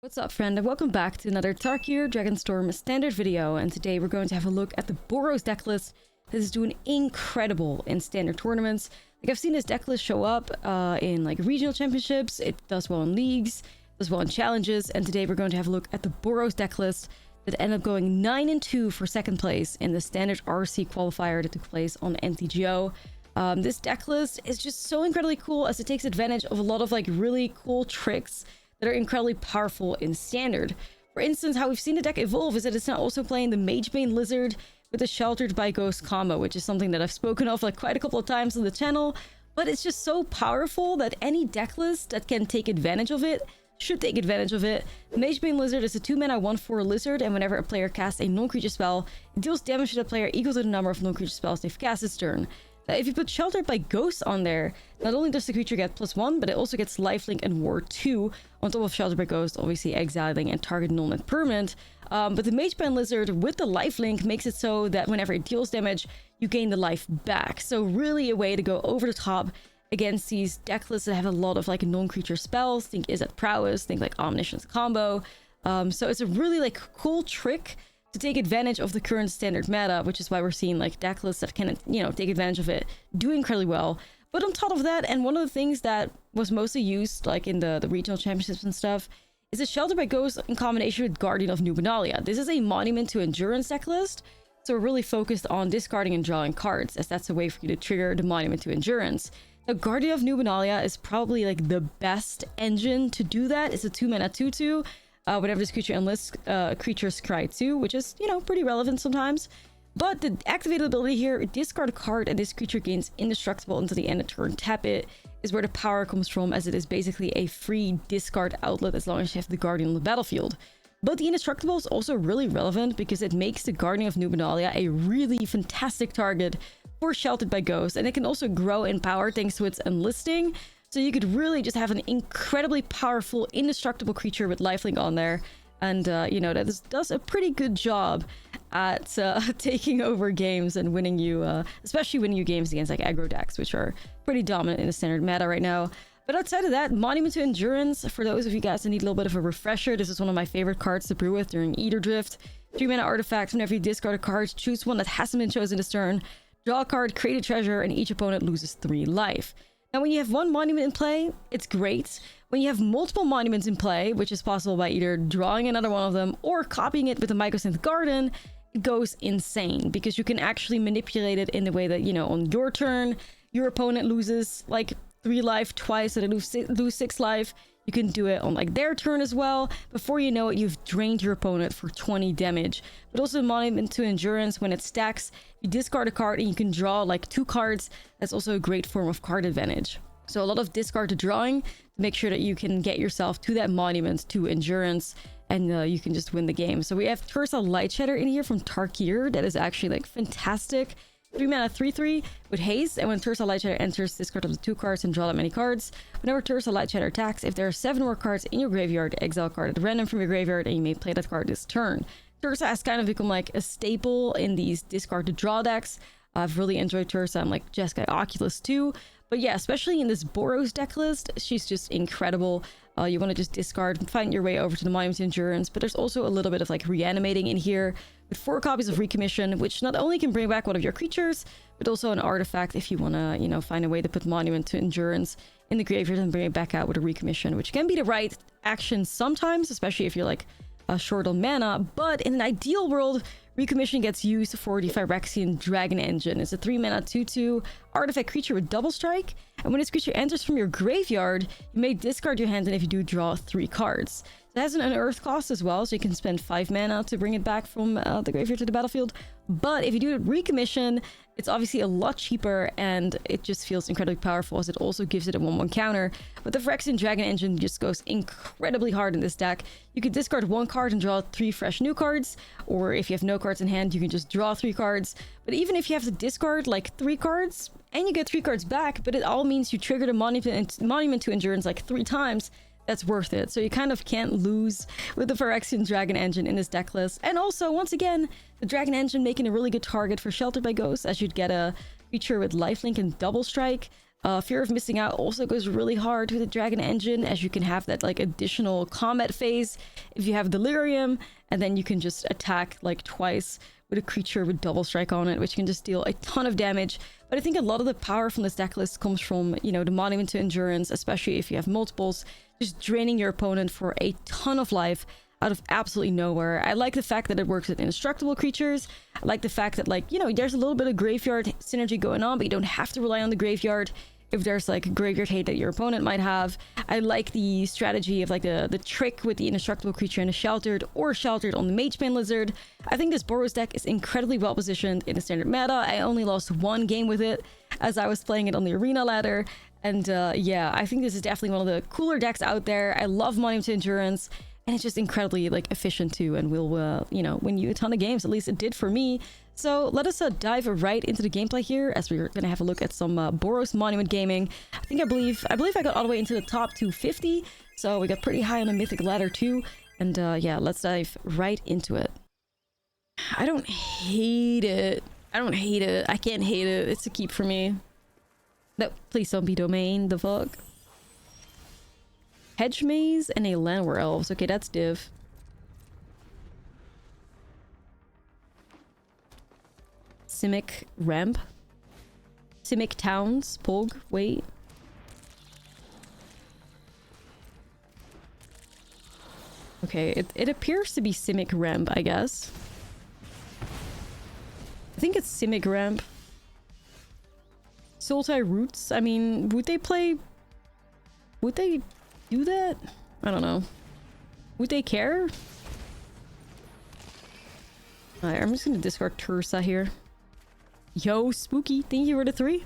What's up, friend, and welcome back to another Tarkir Dragonstorm standard video. And today we're going to have a look at the Boros deck list that is doing incredible in standard tournaments. Like, I've seen this deck list show up in like regional championships. It does well in leagues, does well in challenges, and today we're going to have a look at the Boros deck list that ended up going 9-2 for second place in the standard RC qualifier that took place on MTGA. This deck list is just so incredibly cool as it takes advantage of a lot of like really cool tricks that are incredibly powerful in standard. For instance, how we've seen the deck evolve is that it's now also playing the Magebane Lizard with the Sheltered by Ghost combo, which is something that I've spoken of like quite a couple of times on the channel, but it's just so powerful that any deck list that can take advantage of it should take advantage of it. The Magebane Lizard is a 2-mana 1/4 lizard, and whenever a player casts a non-creature spell, it deals damage to the player equal to the number of non-creature spells they've cast this turn. Now, if you put Sheltered by Ghost on there, not only does the creature get +1, but it also gets Lifelink and Ward 2 on top of Sheltered by Ghost, obviously exiling and target null and permanent. But the Magebane Lizard with the Lifelink makes it so that whenever it deals damage, you gain the life back. So really a way to go over the top against these deck lists that have a lot of like non-creature spells. Think Izzet Prowess, think like Omniscience combo. So it's a really like cool trick to take advantage of the current standard meta, which is why we're seeing like deck lists that can, you know, take advantage of it do incredibly well. But on top of that, and one of the things that was mostly used like in the regional championships and stuff, is a Sheltered by Ghost in combination with Guardian of Nubenalia. This is a Monument to Endurance deck list, so we're really focused on discarding and drawing cards, as that's a way for you to trigger the Monument to Endurance. Now, Guardian of Nubenalia is probably like the best engine to do that. It's a 2-mana 2/2. Whenever this creature enlists creature's cry 2, which is, you know, pretty relevant sometimes. But the activated ability here, discard a card and this creature gains indestructible until the end of turn. Tap it is where the power comes from, as it is basically a free discard outlet as long as you have the Guardian on the battlefield. But the indestructible is also really relevant because it makes the Guardian of Nubenalia a really fantastic target for Sheltered by Ghost, and it can also grow in power thanks to its enlisting. So you could really just have an incredibly powerful, indestructible creature with lifelink on there. And, you know, that does a pretty good job at taking over games and winning you, especially winning you games against like aggro decks, which are pretty dominant in the standard meta right now. But outside of that, Monument to Endurance, for those of you guys that need a little bit of a refresher, this is one of my favorite cards to brew with during Eater Drift. 3-mana artifact, whenever you discard a card, choose one that hasn't been chosen this turn, draw a card, create a treasure, and each opponent loses 3 life. Now, when you have one monument in play, it's great. When you have multiple monuments in play, which is possible by either drawing another one of them or copying it with a Mycosynth Garden, it goes insane because you can actually manipulate it in the way that, you know, on your turn, your opponent loses like 3 life twice, so they lose 6 life. You can do it on like their turn as well. Before you know it, you've drained your opponent for 20 damage. But also Monument to Endurance, when it stacks, you discard a card and you can draw like 2 cards. That's also a great form of card advantage. So a lot of discard to drawing to make sure that you can get yourself to that Monument to Endurance, and you can just win the game. So we have Tursa Lightshatter in here from Tarkir. That is actually like fantastic. 3-mana 3/3 with haste, and when Tursa Lightshatter enters, discard up to 2 cards and draw that many cards. Whenever Tursa Lightshatter attacks, if there are 7 more cards in your graveyard, exile a card at random from your graveyard, and you may play that card this turn. Tursa has kind of become like a staple in these discard to draw decks. I've really enjoyed Tursa and like Jeskai Oculus too. But yeah, especially in this Boros deck list, she's just incredible. You want to just discard, find your way over to the Monument to Endurance, but there's also a little bit of like reanimating in here with 4 copies of Recommission, which not only can bring back one of your creatures, but also an artifact if you want to, you know, find a way to put Monument to Endurance in the graveyard and bring it back out with a Recommission, which can be the right action sometimes, especially if you're like short on mana. But in an ideal world, Recommission gets used for the Phyrexian Dragon Engine. It's a 3-mana 2/2 artifact creature with double strike, and when this creature enters from your graveyard, you may discard your hand, and if you do, draw 3 cards. It has an unearth cost as well, so you can spend 5 mana to bring it back from the graveyard to the battlefield. But if you do it Recommission, it's obviously a lot cheaper, and it just feels incredibly powerful, as it also gives it a 1/1 counter. But the Phyrexian Dragon Engine just goes incredibly hard in this deck. You can discard 1 card and draw 3 fresh new cards, or if you have no cards in hand, you can just draw 3 cards. But even if you have to discard like 3 cards, and you get 3 cards back, but it all means you triggered a Monument to Endurance like 3 times, that's worth it. So you kind of can't lose with the Phyrexian Dragon Engine in this deck list. And also, once again, the Dragon Engine making a really good target for Sheltered by Ghost, as you'd get a creature with lifelink and double strike. Fear of Missing Out also goes really hard with the Dragon Engine, as you can have that like additional combat phase if you have Delirium, and then you can just attack like twice with a creature with double strike on it, which can just deal a ton of damage. But I think a lot of the power from this deck list comes from, you know, the Monument to Endurance, especially if you have multiples, just draining your opponent for a ton of life out of absolutely nowhere. I like the fact that it works with indestructible creatures. I like the fact that, like, you know, there's a little bit of graveyard synergy going on, but you don't have to rely on the graveyard if there's like graveyard hate that your opponent might have. I like the strategy of like the trick with the indestructible creature and a sheltered or sheltered on the Magebane Lizard. I think this Boros deck is incredibly well positioned in the standard meta. I only lost one game with it as I was playing it on the arena ladder. And yeah, I think this is definitely one of the cooler decks out there. I love Monument to Endurance, and it's just incredibly like efficient too, and will you know, win you a ton of games. At least it did for me. So let us dive right into the gameplay here, as we're gonna have a look at some Boros Monument gaming. I believe I got all the way into the top 250, so we got pretty high on the mythic ladder too. And yeah, let's dive right into it. I don't hate it. I can't hate it. It's a keep for me. No, please don't be domain. The fuck. Hedge Maze and a Landware Elves. Okay, that's div. Simic Ramp. Simic Towns. Pog. Wait. Okay, it appears to be Simic Ramp, I guess. I think it's Simic Ramp. Sultai Roots. I mean, would they do that? I don't know. Would they care? Alright, I'm just gonna discard Tursa here. Yo, Spooky, thank you for the 3.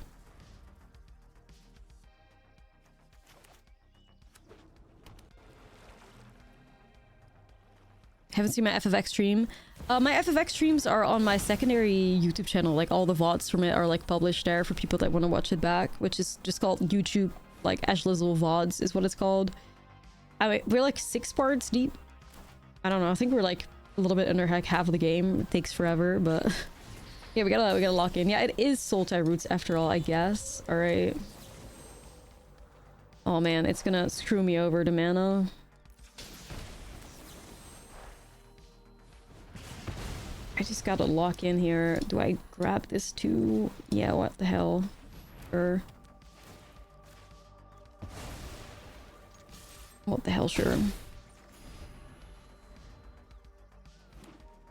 Haven't seen my FFX stream. My FFX streams are on my secondary YouTube channel. Like, all the VODs from it are like published there for people that want to watch it back, which is just called YouTube, like Ashlizzlle VODs is what it's called. I mean, we're like 6 parts deep. I don't know. I think we're like a little bit under like half of the game. It takes forever, but yeah, we gotta lock in. Yeah, it is Sultai Roots after all, I guess. All right. Oh man, it's gonna screw me over to mana. I just gotta lock in here. Do I grab this too? Yeah, what the hell? Sure. What the hell, sure.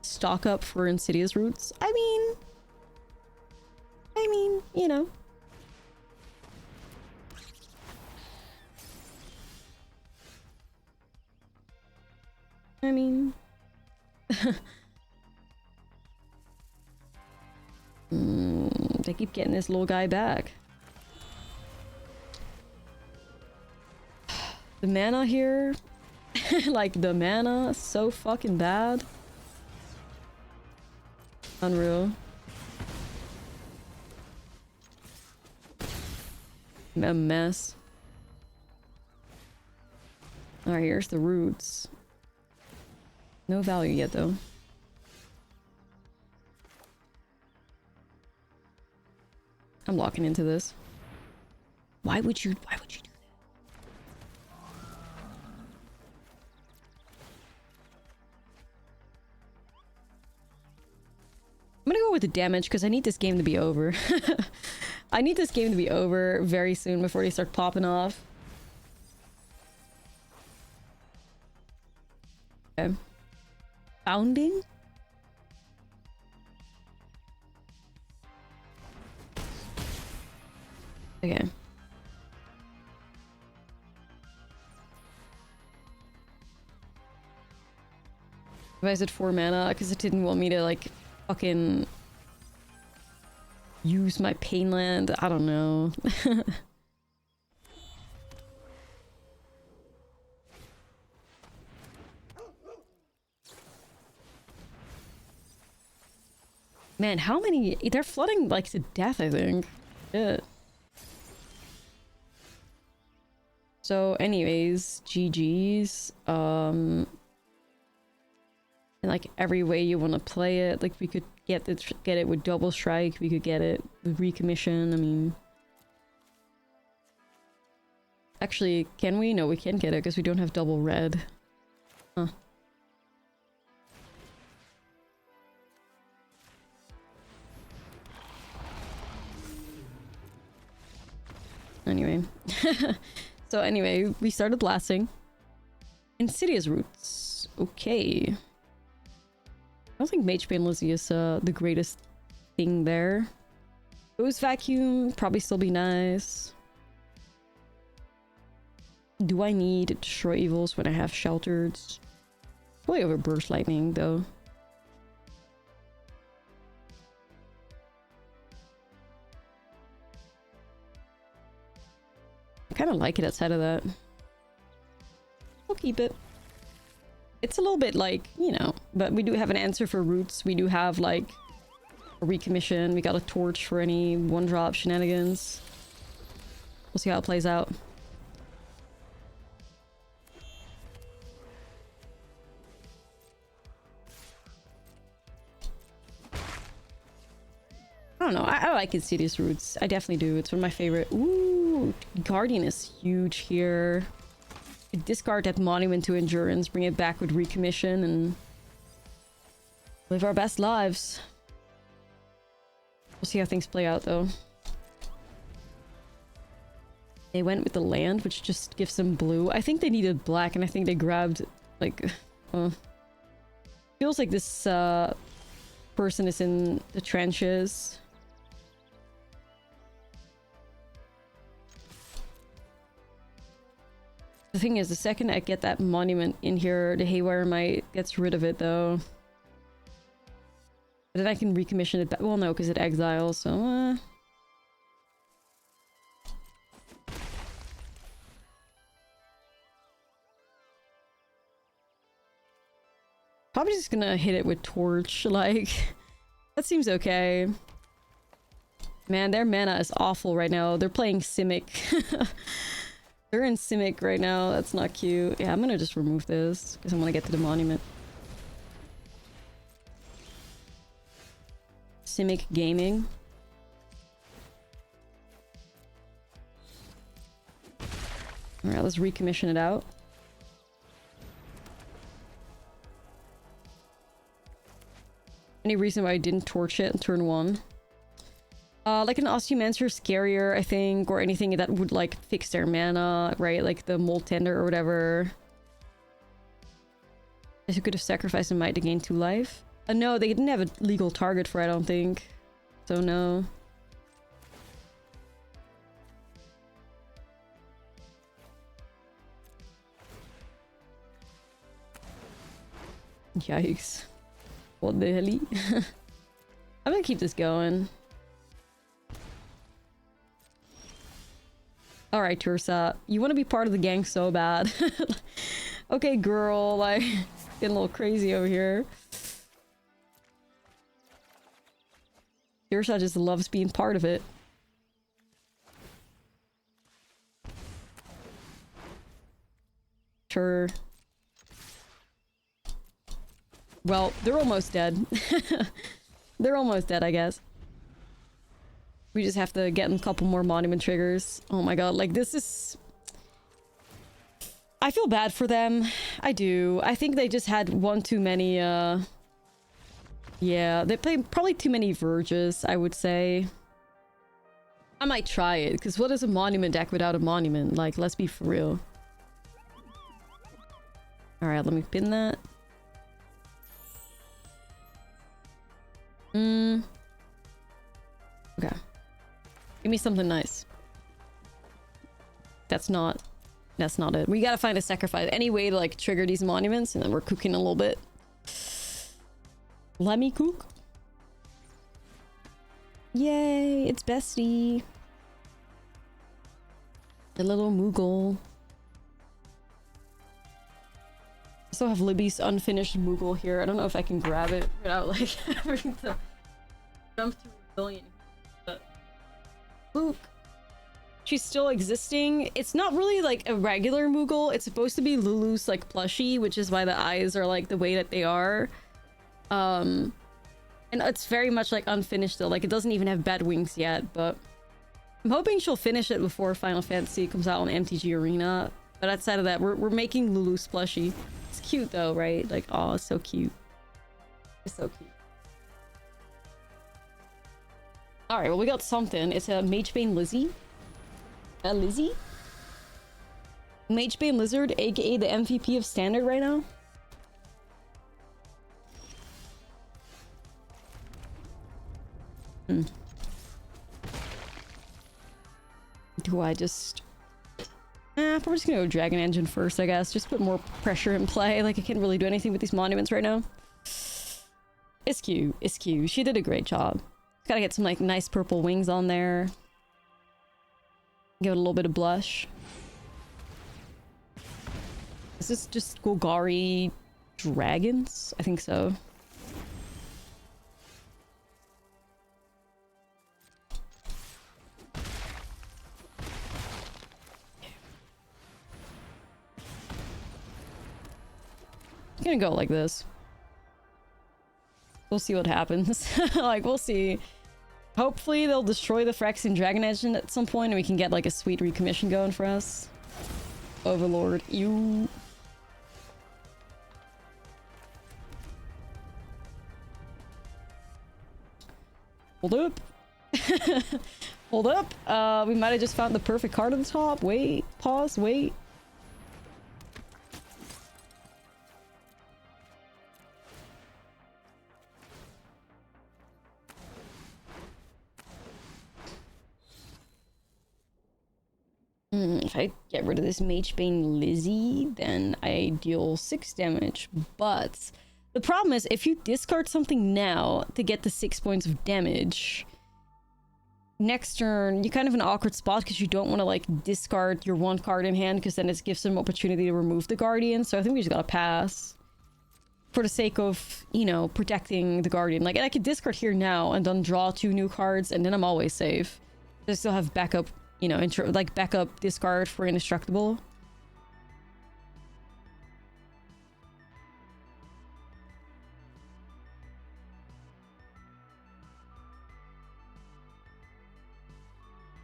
Stock up for Insidious Roots? I mean, you know. I mean... they keep getting this little guy back. The mana here, like the mana, so fucking bad. Unreal. A mess. Alright, here's the roots. No value yet though. I'm locking into this. Why would you do that? I'm gonna go with the damage because I need this game to be over. I need this game to be over very soon before they start popping off. Okay. Founding? Okay. Why is it 4 mana? Because it didn't want me to like fucking use my Painland. I don't know. Man, how many? They're flooding like to death, I think. Shit. So anyways, GG's. In like every way you want to play it, like we could get it with double strike, we could get it with recommission. I mean, Actually, can we? No, we can't get it because we don't have double red. Huh. Anyway. So anyway, we started blasting. Insidious roots. Okay. I don't think Mage Pain Lizzie is the greatest thing there. Ghost Vacuum, probably still be nice. Do I need Destroy Evils when I have Sheltered? Way over Burst Lightning, though. I kind of like it outside of that. I'll keep it. It's a little bit like, you know, but we do have an answer for roots. We do have, like, a recommission. We got a torch for any one-drop shenanigans. We'll see how it plays out. I don't know. I like Insidious roots. I definitely do. It's one of my favorite. Ooh, Guardian is huge here. Discard that Monument to Endurance, bring it back with recommission, and live our best lives. We'll see how things play out, though. They went with the land, which just gives them blue. I think they needed black, and I think they grabbed, like... feels like this person is in the trenches. The thing is, the second I get that monument in here, the Haywire Might gets rid of it, though. But then I can recommission it back. Well, no, because it exiles, so... Probably just gonna hit it with Torch, like... That seems okay. Man, their mana is awful right now. They're playing Simic. They're in Simic right now. That's not cute. Yeah, I'm gonna just remove this because I want to get to the monument. Simic Gaming. Alright, let's recommission it out. Any reason why I didn't torch it in turn 1? Like an Osteomancer Scarier, I think, or anything that would, like, fix their mana, right? Like the Mold Tender or whatever. I guess you could have sacrificed a Might to gain 2 life. No, they didn't have a legal target for it, I don't think. So no. Yikes. What the hell? I'm gonna keep this going. Alright, Tursa. You want to be part of the gang so bad. Okay, girl. Like, getting a little crazy over here. Tursa just loves being part of it. Sure. Well, they're almost dead. They're almost dead, I guess. We just have to get a couple more monument triggers. Oh my god, like this is... I feel bad for them. I do. I think they just had one too many, yeah, they played probably too many Verges, I would say. I might try it, because what is a monument deck without a monument? Like, let's be for real. Alright, let me pin that. Okay. Give me something nice. That's not it. We gotta find a sacrifice. Any way to, like, trigger these monuments, and then we're cooking a little bit. Let me cook. Yay, it's Bestie. The little Moogle. I still have Libby's unfinished Moogle here. I don't know if I can grab it without, like, having to jump through a billion. But Luke. She's still existing. It's not really like a regular Moogle. It's supposed to be Lulu's like plushie, which is why the eyes are like the way that they are. And it's very much like unfinished though. Like it doesn't even have bed wings yet, but I'm hoping she'll finish it before Final Fantasy comes out on MTG Arena. But outside of that, we're making Lulu Splushy. It's cute though, right? Like, oh, it's so cute. It's so cute. Alright, well, we got something. It's a Magebane Lizzie. A Lizzie? Magebane Lizard, aka the MVP of Standard right now. Do I just... probably just gonna go Dragon Engine first, I guess. Just put more pressure in play. Like, I can't really do anything with these monuments right now. It's cute. It's cute. She did a great job. Gotta get some, like, nice purple wings on there. Give it a little bit of blush. Is this just Golgari dragons? I think so. I'm gonna go like this. We'll see what happens. Like, we'll see. Hopefully they'll destroy the Phyrexian Dragon Engine at some point and we can get like a sweet recommission going for us. Overlord, you... Hold up. Hold up. We might have just found the perfect card at the top. Wait. Pause. Wait. If I get rid of this Magebane Lizzie, then I deal 6 damage. But the problem is, if you discard something now to get the 6 points of damage, next turn, you're kind of in an awkward spot because you don't want to, like, discard your 1 card in hand because then it gives them opportunity to remove the Guardian. So I think we just gotta pass. For the sake of, you know, protecting the Guardian. Like, and I could discard here now and then draw 2 new cards and then I'm always safe. I still have backup, you know, like backup discard for Indestructible.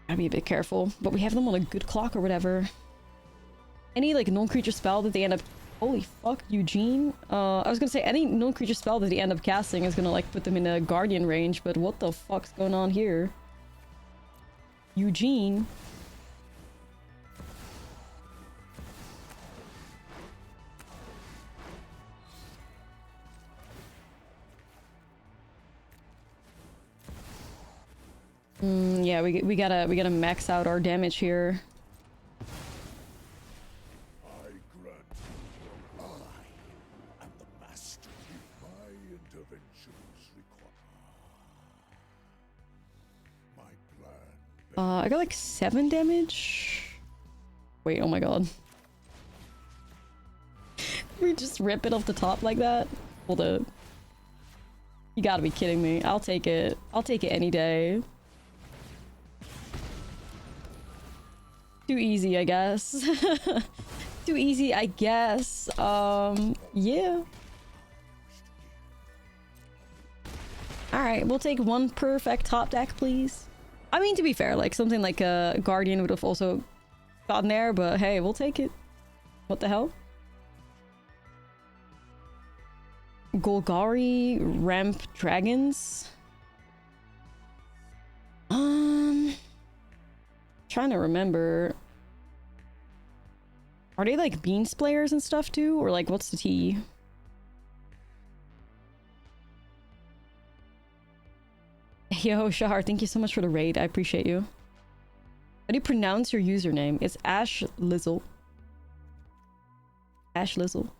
Gotta be a bit careful, but we have them on a good clock or whatever. Any like non-creature spell that they end up... Holy fuck, Eugene. I was gonna say any non-creature spell that they end up casting is gonna like put them in a Guardian range, but what the fuck's going on here? Eugene. Yeah, we gotta max out our damage here. I grant you, I am the master. My interventions require my plan. I got like 7 damage. Wait, oh my god. We just rip it off the top like that? Hold up. You gotta be kidding me. I'll take it. I'll take it any day. Too easy, I guess. Too easy, I guess. Yeah. Alright, we'll take 1 perfect top deck, please. I mean, to be fair, like, something like a Guardian would have also gotten there, but hey, we'll take it. What the hell? Golgari Ramp Dragons? Trying to remember. Are they like bean splayers and stuff too? Or like, what's the tea? Yo, Shahar, thank you so much for the raid. I appreciate you. How do you pronounce your username? It's Ashlizzle. Ashlizzle.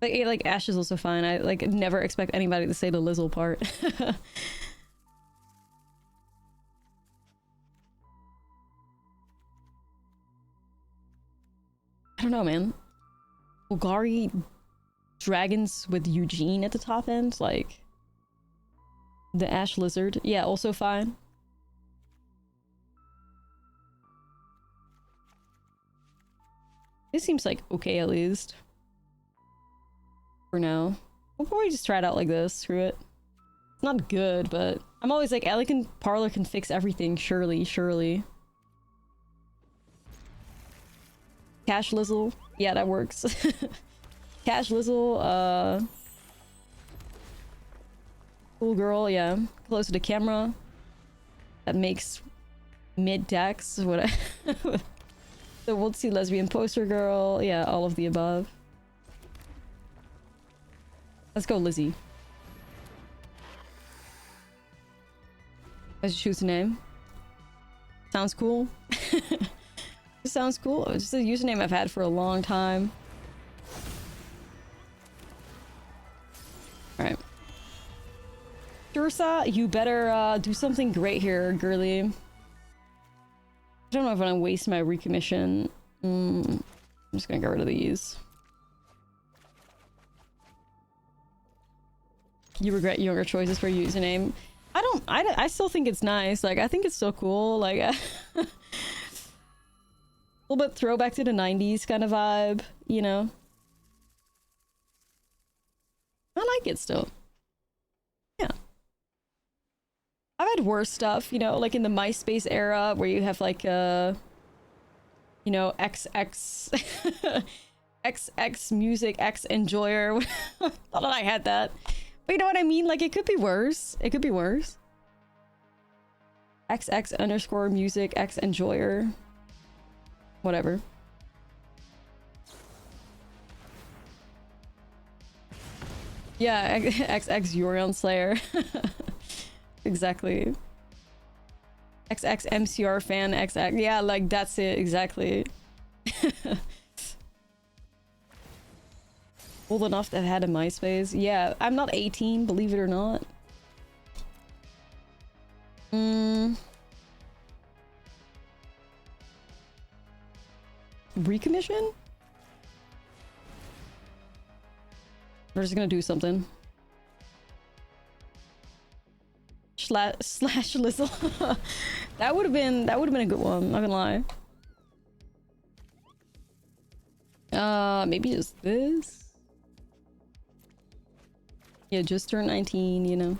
Like Ash is also fine. I like never expect anybody to say the Lizzle part. I don't know, man. Golgari dragons with Eugene at the top end, like the Ash Lizard. Yeah, also fine. This seems like okay at least. For now. We'll probably just try it out like this. Screw it. It's not good, but I'm always like, Elegant Parlor can fix everything, surely, surely. Ashlizzle, yeah, that works. Ashlizzle, cool girl, yeah. Close to the camera. That makes mid-decks, whatever. The We'll See Lesbian Poster Girl, yeah, all of the above. Let's go, Lizzie. Let's choose a name. Sounds cool. Sounds cool. It's just a username I've had for a long time. Alright. Dursa, you better do something great here, girly. I don't know if I'm gonna waste my recommission. I'm just gonna get rid of these. You regret younger choices for username. I still think it's nice. Like, I think it's still cool. Like, a little bit throwback to the 90s kind of vibe, you know? I like it still. Yeah. I've had worse stuff, you know, like in the MySpace era where you have like, you know, XX, XX music, X enjoyer. Thought that I had that. But you know what I mean? Like, it could be worse. It could be worse. XX underscore music, X enjoyer. Whatever. Yeah, XX Yorion Slayer. Exactly. XX MCR fan, XX. Yeah, like, that's it, exactly. Old enough to have had a MySpace. Yeah, I'm not 18, believe it or not. Recommission? We're just gonna do something. Slash Lizzle. that would have been a good one, not gonna lie. Maybe just this? Yeah, just turned 19, you know.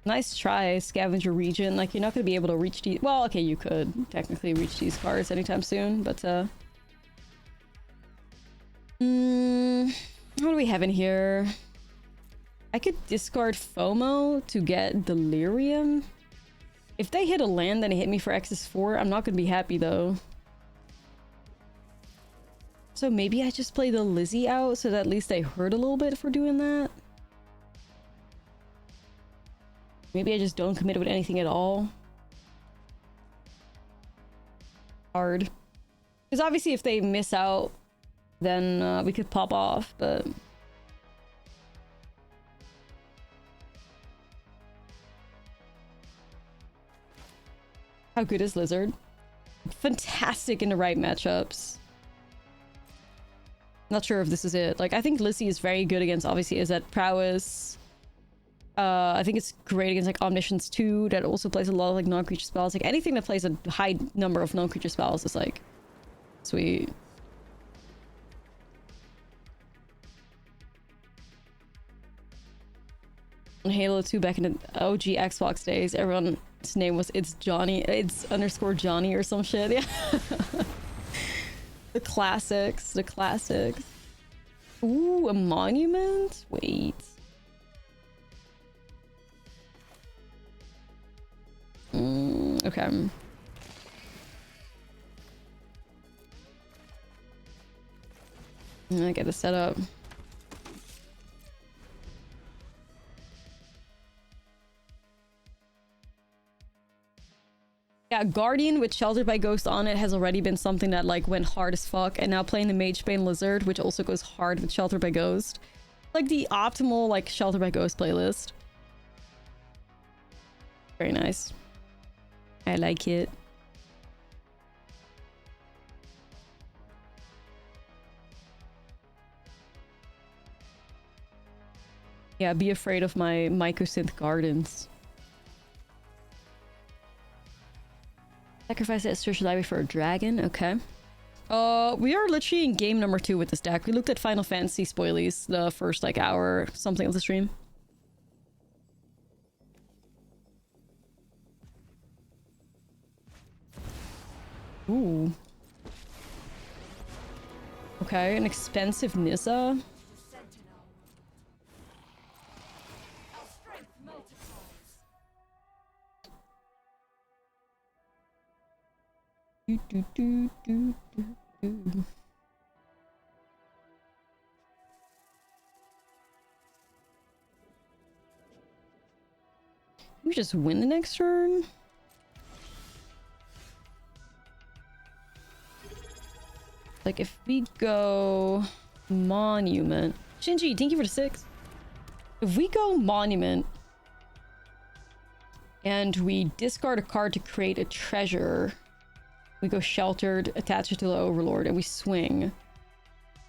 Nice try, Scavenger Region. Like, you're not gonna be able to reach these. Well, okay, you could technically reach these cards anytime soon, but what do we have in here? I could discard FOMO to get Delirium. If they hit a land and it hit me for X4, I'm not gonna be happy though. So maybe I just play the Lizzie out so that at least they hurt a little bit for doing that. Maybe I just don't commit with anything at all. Hard. Because obviously if they miss out, then we could pop off, but... How good is Lizard? Fantastic in the right matchups. Not sure if this is it. Like, I think Lizzie is very good against, obviously, is that prowess. I think it's great against, like, Omniscience 2, that also plays a lot of, like, non-creature spells. Like, anything that plays a high number of non-creature spells is, like, sweet. On Halo 2 back in the OG Xbox days, everyone's name was It's Johnny, it's underscore Johnny or some shit, yeah. The classics, the classics. Ooh, a monument? Wait. Okay. I get the setup. Yeah, Guardian with Sheltered by Ghost on it has already been something that like went hard as fuck, and now playing the Magebane Lizard, which also goes hard with Sheltered by Ghost. Like the optimal like Sheltered by Ghost playlist. Very nice. I like it. Yeah, be afraid of my Mycosynth Gardens. Sacrifice that Search Library for a dragon. Okay. We are literally in game number 2 with this deck. We looked at Final Fantasy spoilies the first, like, hour something of the stream. Ooh. Okay, an expensive Nissa. Do, do, do, do, do, do. We just win the next turn. Like if we go Monument. Shinji, thank you for the 6. If we go Monument and we discard a card to create a treasure, we go Sheltered, attach it to the Overlord, and we swing.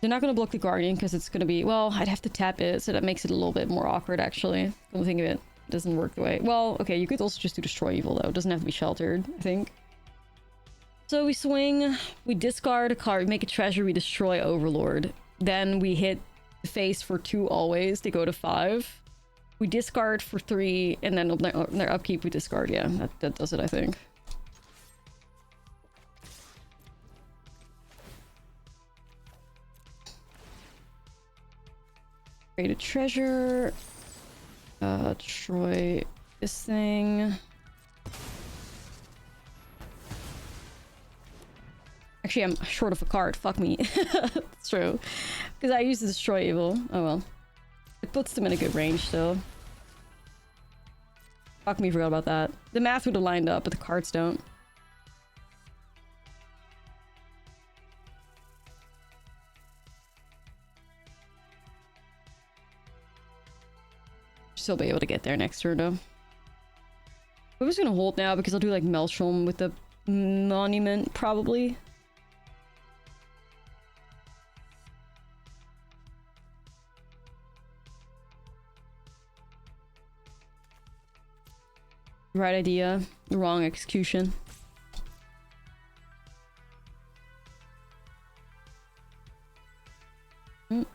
They're not going to block the Guardian because it's going to be... Well, I'd have to tap it, so that makes it a little bit more awkward, actually. Don't think of it. It doesn't work the way... Well, okay, you could also just do Destroy Evil, though. It doesn't have to be Sheltered, I think. So we swing, we discard a card, we make a treasure, we destroy Overlord. Then we hit the face for 2 always to go to 5. We discard for 3, and then on their upkeep we discard. Yeah, that does it, I think. Create a treasure. Destroy this thing. Actually, I'm short of a card. Fuck me. That's true. Because I used to Destroy Evil. Oh well. It puts them in a good range still. Fuck me, forgot about that. The math would have lined up, but the cards don't. Still be able to get there next turn though. I'm just gonna hold now because I'll do like Maelstrom with the Monument probably. Right idea, wrong execution. I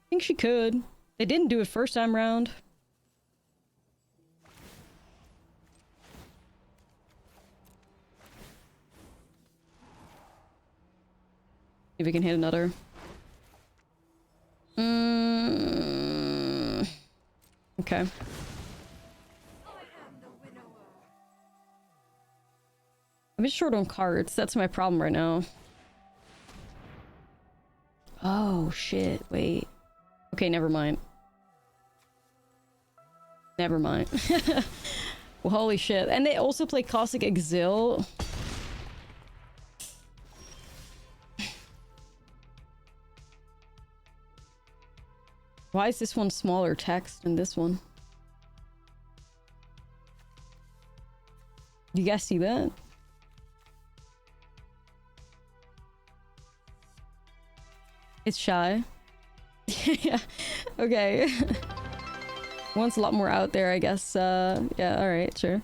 think she could. They didn't do it first time round. See if we can hit another. Okay. I'm just short on cards. That's my problem right now. Oh, shit. Wait. Okay, never mind. Never mind. Well, holy shit. And they also play Cosmic Exile. Why is this one smaller text than this one? Do you guys see that? It's shy. Yeah. Okay. One's a lot more out there, I guess. Yeah, alright, sure.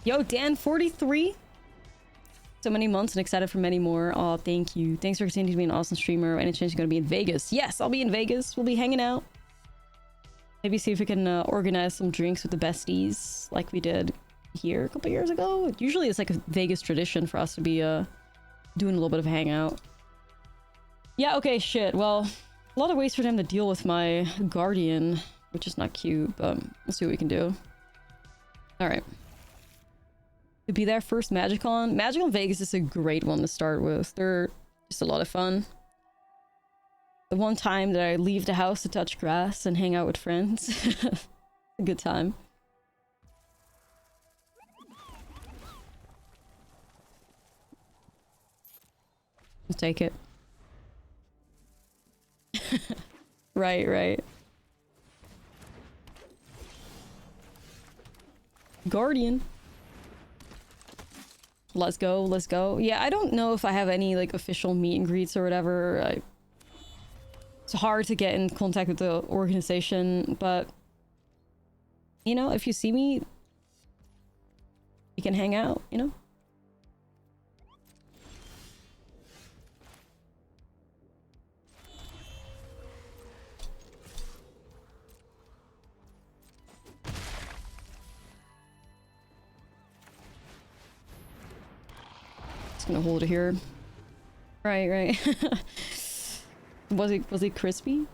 Yo, Dan43. So many months and excited for many more. Oh, thank you. Thanks for continuing to be an awesome streamer. Any chance you're going to be in Vegas? Yes, I'll be in Vegas. We'll be hanging out. Maybe see if we can organize some drinks with the besties like we did here a couple years ago. Usually it's like a Vegas tradition for us to be doing a little bit of a hangout. Yeah, okay, shit. Well, a lot of ways for them to deal with my Guardian, which is not cute, but we'll see what we can do. Alright. To be there first, MagicCon. MagicCon Vegas is a great one to start with. They're just a lot of fun. The one time that I leave the house to touch grass and hang out with friends. A good time. I'll take it. Right, right. Guardian. Let's go, let's go. Yeah, I don't know if I have any like official meet and greets or whatever. It's hard to get in contact with the organization, but you know, if you see me, you can hang out, you know? gonna hold it here. Right, right. Was it crispy?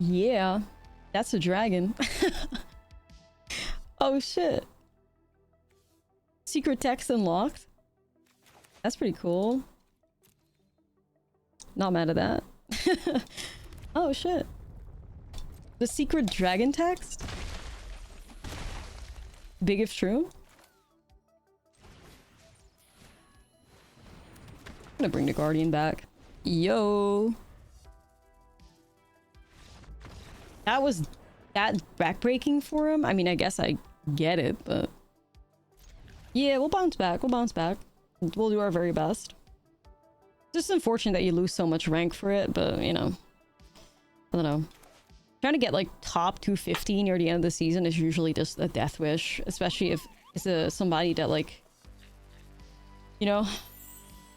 Yeah, that's a dragon. Oh shit. Secret text unlocked? That's pretty cool. Not mad at that. Oh shit. The secret dragon text? Big if true? I'm gonna bring the Guardian back. Yo! That was that backbreaking for him? I mean, I guess I get it, but... Yeah, we'll bounce back. We'll bounce back. We'll do our very best. It's just unfortunate that you lose so much rank for it, but, you know... I don't know. Trying to get, like, top 250 near the end of the season is usually just a death wish. Especially if it's somebody that, like... You know?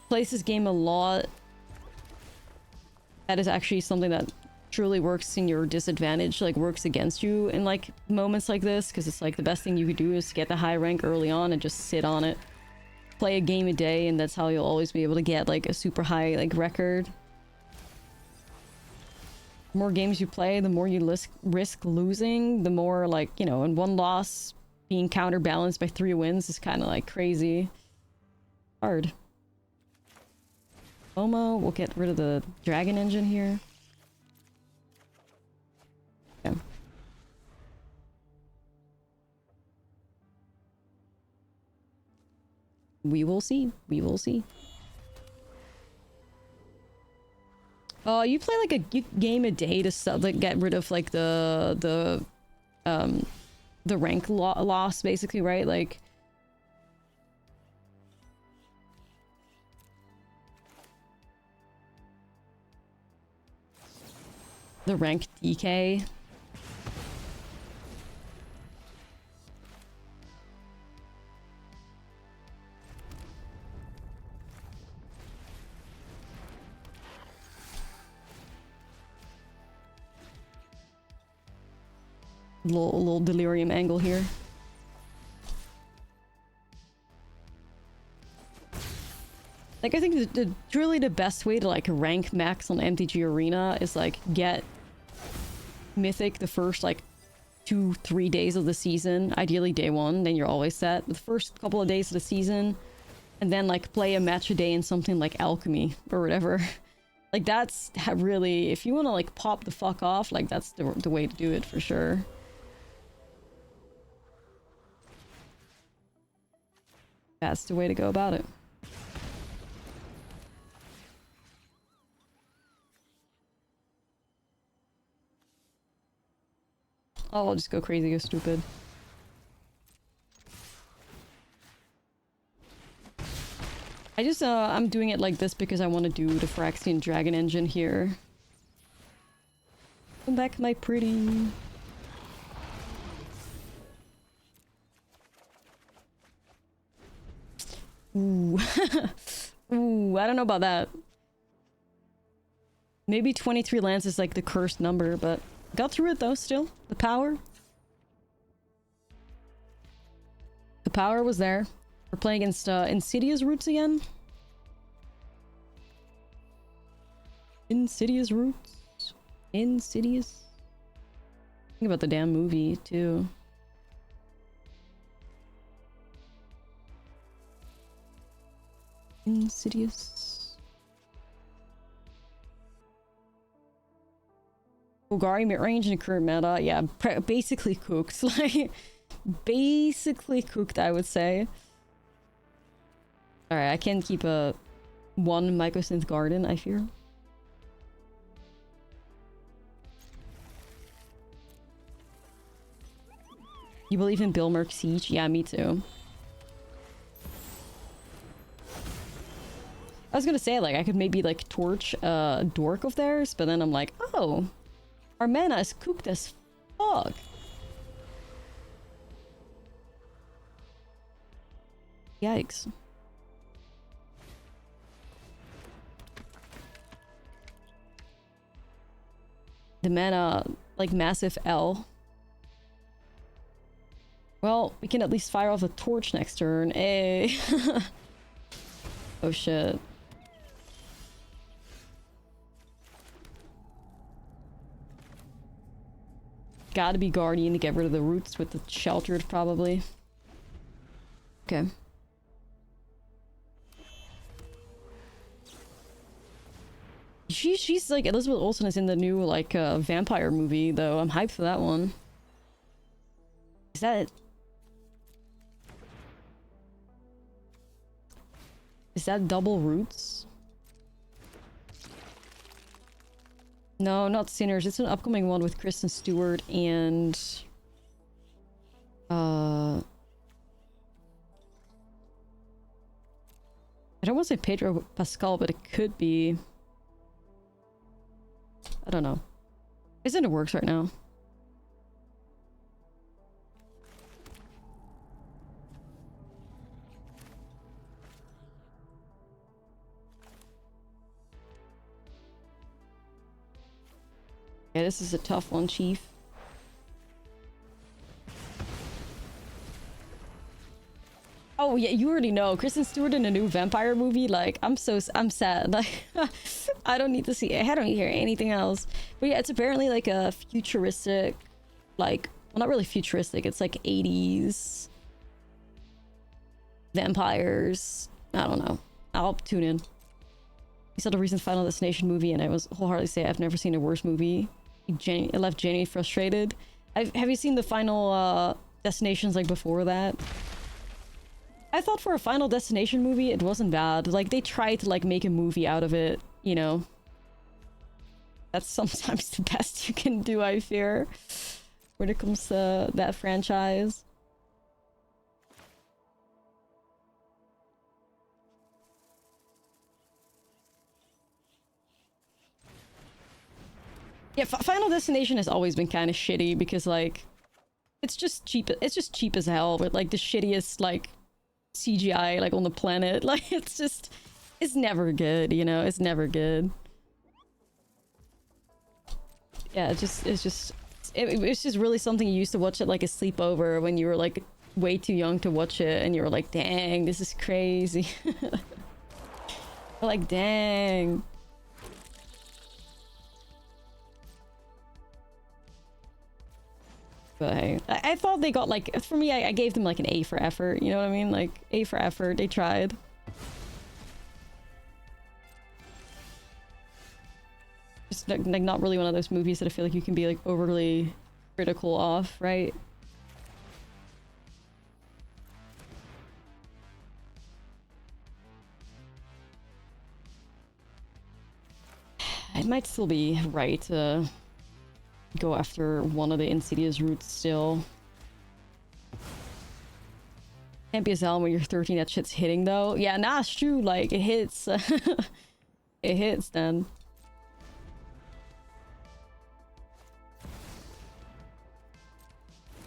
Plays this game a lot. That is actually something that truly works in your disadvantage, like works against you in like moments like this, because it's like the best thing you could do is get the high rank early on and just sit on it, play a game a day, and that's how you'll always be able to get like a super high like record. The more games you play, the more you risk losing, the more, like, you know, and one loss being counterbalanced by 3 wins is kind of like crazy hard. Momo, we'll get rid of the dragon engine here. Okay. We will see. We will see. Oh, you play like a game a day to like get rid of like the rank loss, basically, right? Like, the rank DK. Little delirium angle here. Like, I think really the best way to like rank max on MTG Arena is like get Mythic the first like 2-3 days of the season, ideally day 1, then you're always set. The first couple of days of the season, and then like play a match a day in something like Alchemy or whatever. Like, that's really, if you want to like pop the fuck off, like that's the way to do it for sure. That's the way to go about it. Oh, I'll just go crazy, go stupid. I'm doing it like this because I want to do the Phyrexian Dragon Engine here. Come back, my pretty. Ooh. Ooh, I don't know about that. Maybe 23 lands is like the cursed number, but got through it though still. The power. The power was there. We're playing against Insidious roots again. Insidious roots. Insidious. Think about the damn movie too. Insidious. Golgari midrange in the current meta, yeah, basically cooked. Like, basically cooked, I would say. Alright, I can keep a 1 Mycosynth Garden, I fear. You believe in Bill Merc Siege? Yeah, me too. I was gonna say, like, I could maybe, like, torch a dork of theirs, but then I'm like, oh, our mana is cooked as fuck. Yikes. The mana, like, massive L. Well, we can at least fire off a torch next turn. Eh. Oh shit. Gotta be Guardian to get rid of the roots with the Sheltered, probably. Okay. She's like, Elizabeth Olsen is in the new, like, vampire movie, though. I'm hyped for that one. Is that it? Is that double roots? No, not Sinners. It's an upcoming one with Kristen Stewart and... I don't want to say Pedro Pascal, but it could be... I don't know. It's in the works right now. Yeah, this is a tough one, Chief. Oh yeah, you already know. Kristen Stewart in a new vampire movie. Like, I'm sad. Like, I don't need to see it. I don't need to hear anything else. But yeah, it's apparently like a futuristic, like, well, not really futuristic. It's like 80s vampires. I don't know. I'll tune in. We saw the recent Final Destination movie, and I was wholeheartedly say I've never seen a worse movie. It left Jenny frustrated. Have you seen the Final Destinations like before that? I thought for a Final Destination movie, it wasn't bad. Like, they tried to, like, make a movie out of it, you know? That's sometimes the best you can do, I fear, when it comes to that franchise. Yeah, Final Destination has always been kind of shitty because, like, it's just cheap as hell with, like, the shittiest, like, CGI, like, on the planet. Like, it's never good, you know? It's never good. Yeah, it's just really something you used to watch at, like, a sleepover when you were, like, way too young to watch it, and you were like, dang, this is crazy. Like, dang. But hey, I thought they got, like, for me, I gave them like an A for effort, you know what I mean? Like, A for effort, they tried. Just like not really one of those movies that I feel like you can be like overly critical of, right? It might still be right to go after one of the Insidious routes still. Can't be a Zelda when you're 13, that shit's hitting though. Yeah, nah, it's true, like, it hits. It hits then.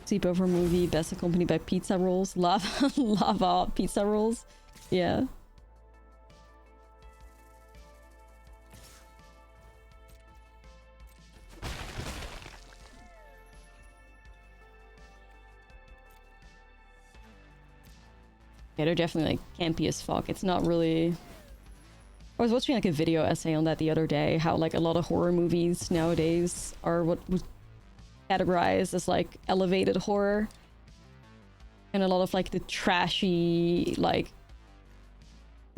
Sleepover movie, best accompanied by pizza rolls. Lava pizza rolls. Yeah. Yeah, they're definitely like campy as fuck. It's not really... I was watching like a video essay on that the other day, how like a lot of horror movies nowadays are what was categorized as like elevated horror. And a lot of like the trashy, like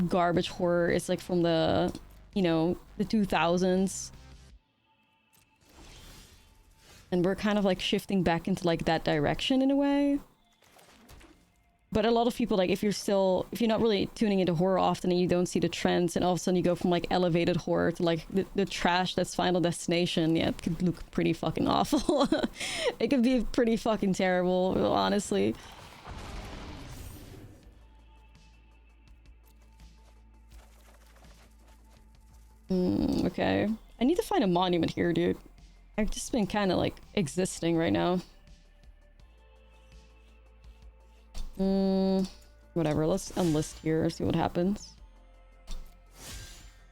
garbage horror is like from the, you know, the 2000s. And we're kind of like shifting back into like that direction in a way. But a lot of people, like, if you're not really tuning into horror often and you don't see the trends, and all of a sudden you go from, like, elevated horror to, like, the trash that's Final Destination, yeah, it could look pretty fucking awful. It could be pretty fucking terrible, honestly. Okay. I need to find a monument here, dude. I've just been kind of, like, existing right now. Where Whatever, let's unlist here, see what happens.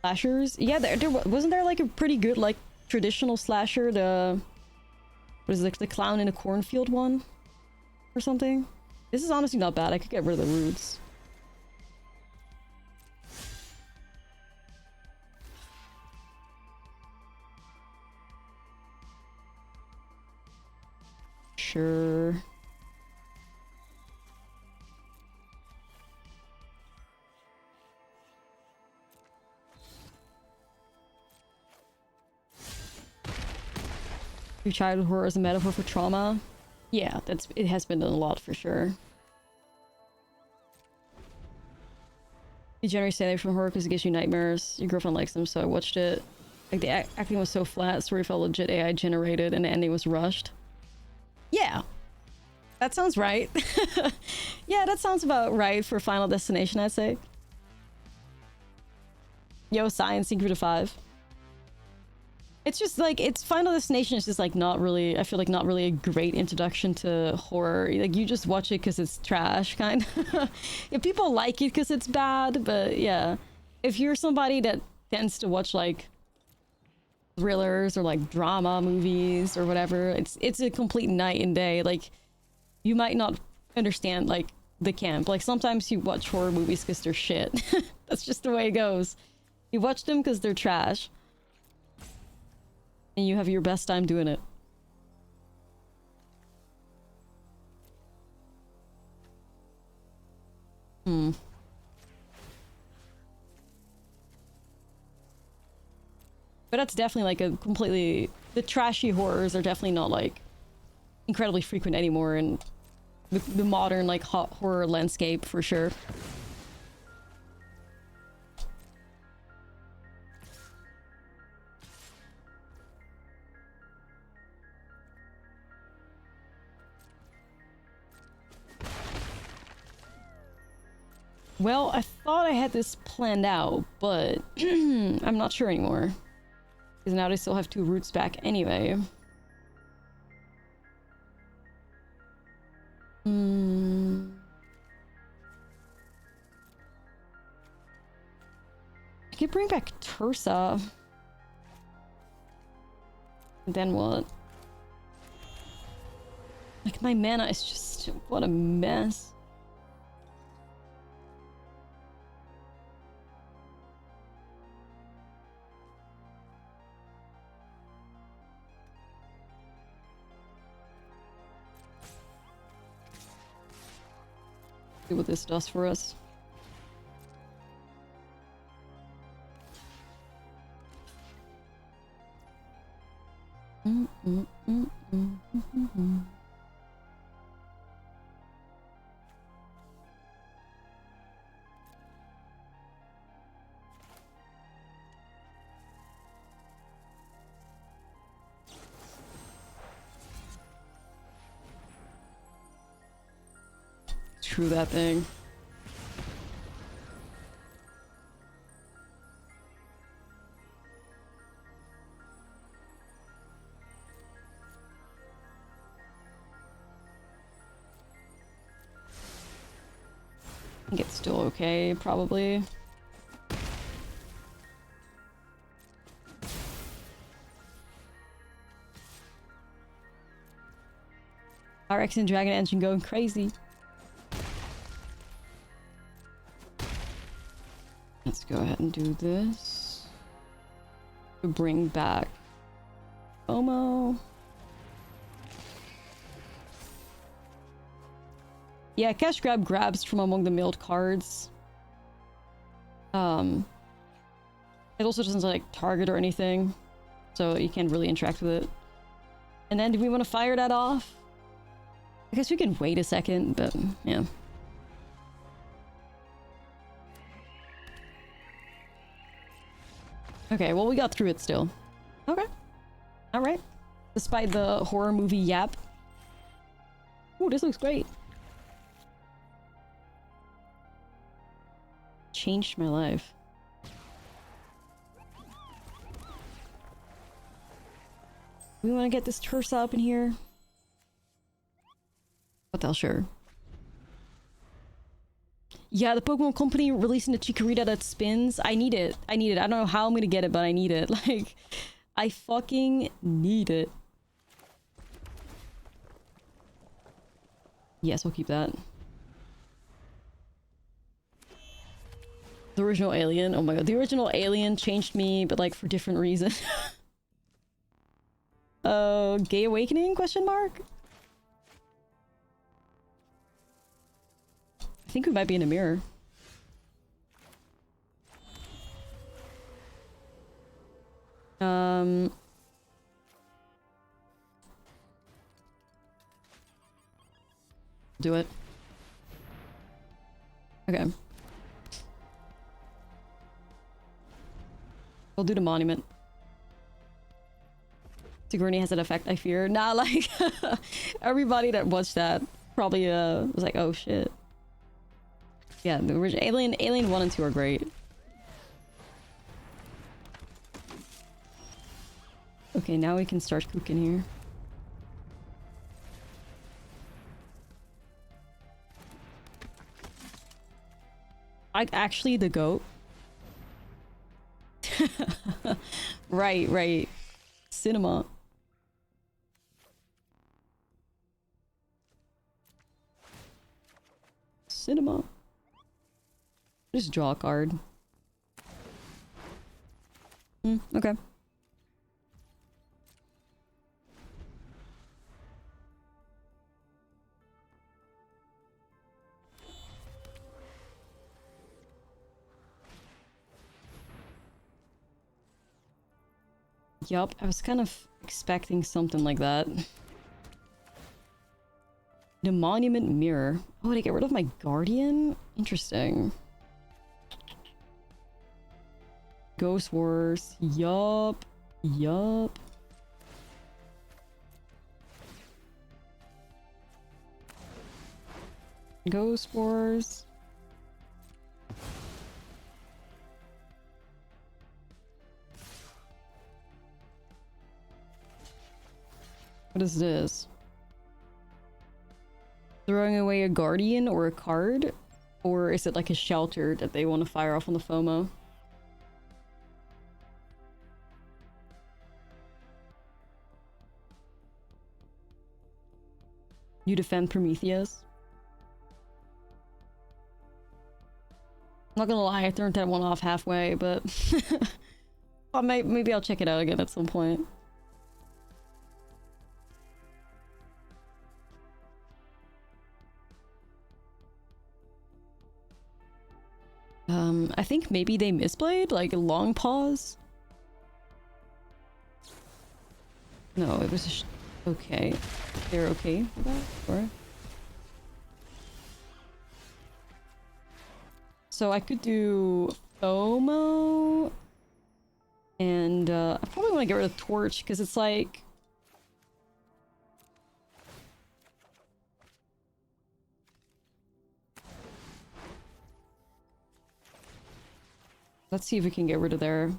Slashers? Yeah, wasn't there like a pretty good like traditional slasher, the... What is it, the clown in a cornfield one? Or something? This is honestly not bad, I could get rid of the roots. Sure. Your childhood horror is a metaphor for trauma. Yeah, it has been done a lot for sure. You generally stay away from horror because it gives you nightmares. Your girlfriend likes them, so I watched it. Like the acting was so flat, story felt legit AI generated, and the ending was rushed. Yeah, that sounds right. Yeah, that sounds about right for Final Destination, I'd say. Yo, Science, Secret of 5. It's just like, it's Final Destination is just like not really, I feel like not really a great introduction to horror. Like you just watch it because it's trash, kind of. Yeah, people like it because it's bad, but yeah. If you're somebody that tends to watch like thrillers or like drama movies or whatever, it's a complete night and day. Like you might not understand like the camp. Like sometimes you watch horror movies because they're shit. That's just the way it goes. You watch them because they're trash. And you have your best time doing it. But that's definitely like a completely... The trashy horrors are definitely not like incredibly frequent anymore in the modern like hot horror landscape for sure. Well, I thought I had this planned out, but I'm not sure anymore. Because now they still have 2 roots back anyway. I could bring back Tursa. Then what? Like, my mana is just... What a mess. See what this does for us. Screw that thing. I think it's still okay, probably. RX and Dragon Engine going crazy. Let's go ahead and do this. To bring back FOMO. Yeah, cash grab grabs from among the milled cards. It also doesn't like target or anything, so you can't really interact with it. And then do we want to fire that off? I guess we can wait a second, but yeah. Okay, well we got through it still. Okay. Alright. Despite the horror movie yap. Ooh, this looks great. Changed my life. We want to get this Tursa up in here. What the hell, sure. Yeah, the Pokemon Company releasing the Chikorita that spins. I need it. I need it. I don't know how I'm gonna get it, but I need it. Like, I fucking need it. Yes, we'll keep that. The original Alien. Oh my god, the original Alien changed me, but like for different reasons. Gay Awakening? Question mark? I think we might be in a mirror. Do it. Okay. We'll do the monument. Sigourney has an effect, I fear. Nah, like, everybody that watched that probably was like, oh shit. Yeah, the original Alien 1 and 2 are great. Okay, now we can start cooking here. Actually the goat. Right, right. Cinema. Cinema. Just draw a card. Okay. Yup, I was kind of expecting something like that. The Monument Mirror. Oh, did I get rid of my Guardian? Interesting. Ghost Wars. Yup. Yup. Ghost Wars. What is this? Throwing away a Guardian or a card? Or is it like a shelter that they want to fire off on the FOMO? You defend Prometheus? I'm not gonna lie, I turned that one off halfway, but... maybe I'll check it out again at some point. I think maybe they misplayed, like a long pause. No, it was okay. They're okay with that, or? So I could do FOMO, and I probably want to get rid of Torch because it's like. Let's see if we can get rid of their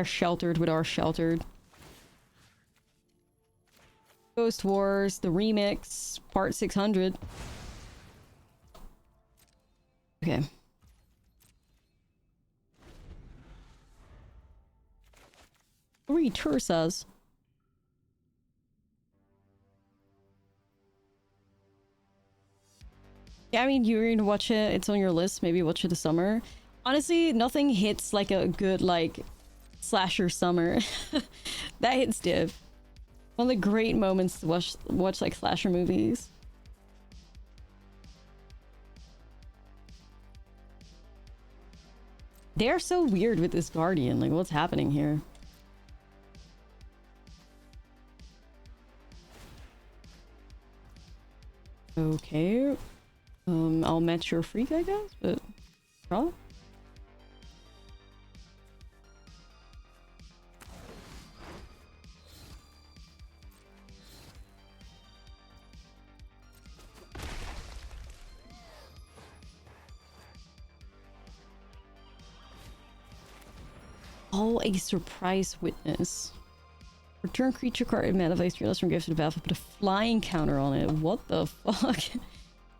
sheltered with our sheltered. Ghost Wars, the remix, part 600. Okay. Three Tursas. Yeah, I mean, you're going to watch it. It's on your list. Maybe watch it this summer. Honestly, nothing hits like a good, like, slasher summer. That hits div. One of the great moments to watch like, slasher movies. They're so weird with this Guardian. Like, what's happening here? Okay. I'll match your freak, I guess, but... Draw? Oh, a surprise witness. Return creature card in mana place your list from gift to the battlefield. Put a flying counter on it. What the fuck?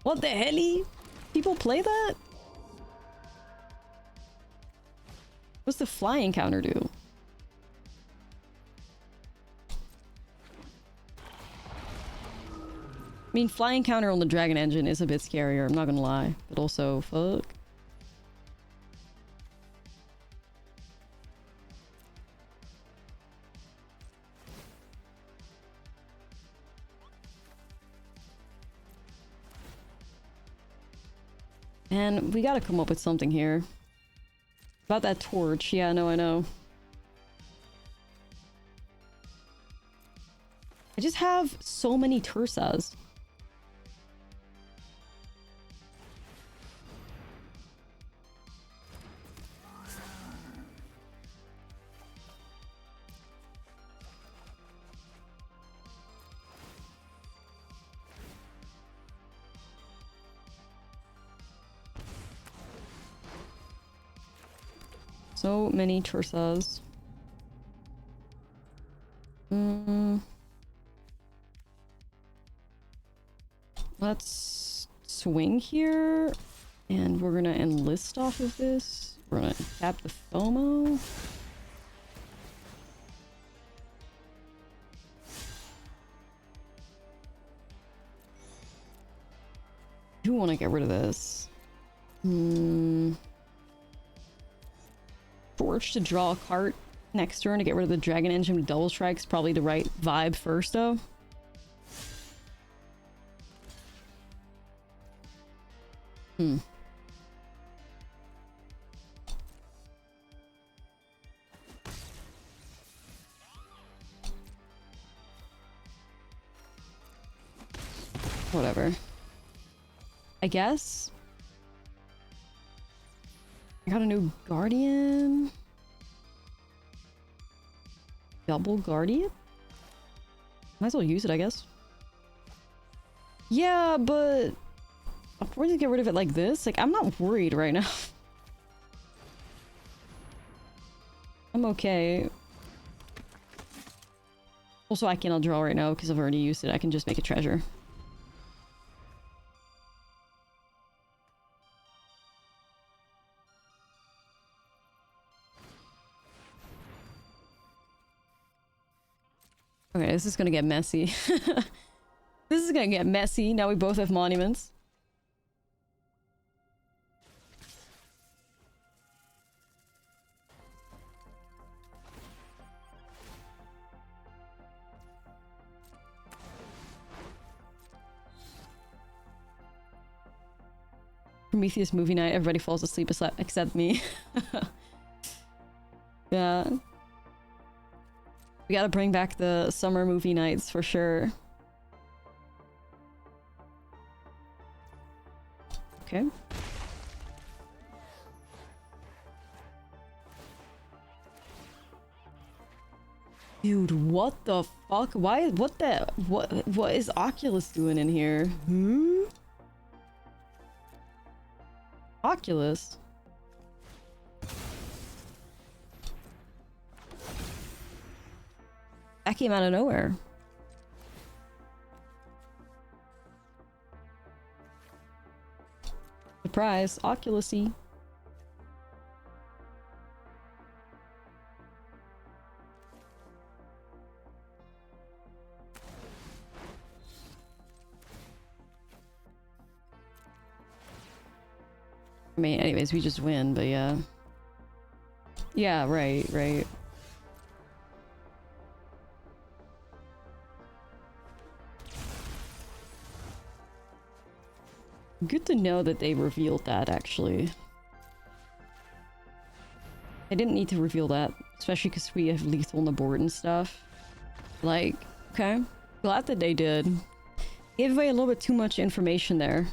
What the hell? People play that? What's the flying counter do? I mean, flying counter on the Dragon Engine is a bit scarier, I'm not gonna lie. But also, fuck. And we gotta come up with something here. About that torch, yeah, no, I know. I just have so many Tursas. So many Tursas. Let's swing here. And we're gonna enlist off of this. We're gonna tap the FOMO. You want to get rid of this. Forge to draw a card next turn to get rid of the Dragon Engine with double strikes. Probably the right vibe first, though. Whatever. I guess. I got a new Guardian. Double Guardian? Might as well use it, I guess. Yeah, but I'll probably get rid of it like this. Like, I'm not worried right now. I'm okay. Also, I cannot draw right now because I've already used it. I can just make a treasure. Okay, this is gonna get messy. This is gonna get messy. Now we both have monuments. Prometheus movie night. Everybody falls asleep except me. Yeah. We gotta bring back the summer movie nights for sure. Okay. Dude, what the fuck? Why? What is Oculus doing in here? Oculus? That came out of nowhere. Surprise, Oculus-y. I mean, anyways, we just win, but yeah. Yeah, right. Good to know that they revealed that, actually. I didn't need to reveal that, especially because we have lethal on the board and stuff. Like, okay. Glad that they did. Gave away a little bit too much information there.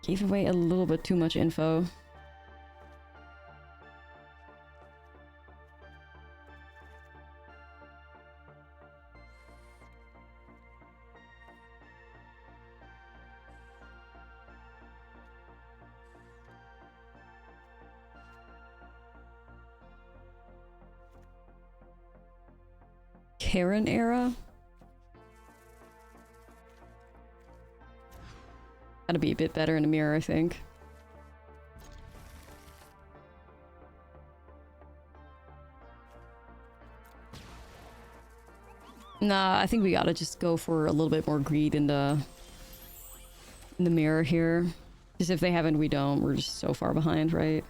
Gave away a little bit too much info. Karen era? Gotta be a bit better in the mirror, I think. Nah, I think we gotta just go for a little bit more greed in the mirror here. Because if they haven't, we don't. We're just so far behind, right?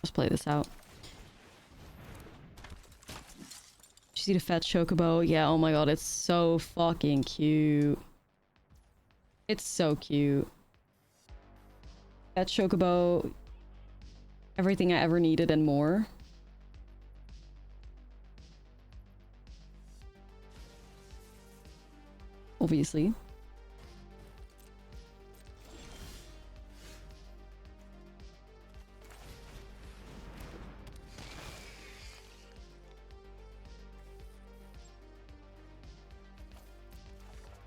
Let's play this out. Did you see the fat chocobo? Yeah, oh my god, it's so fucking cute. It's so cute. Fat chocobo, everything I ever needed and more. Obviously.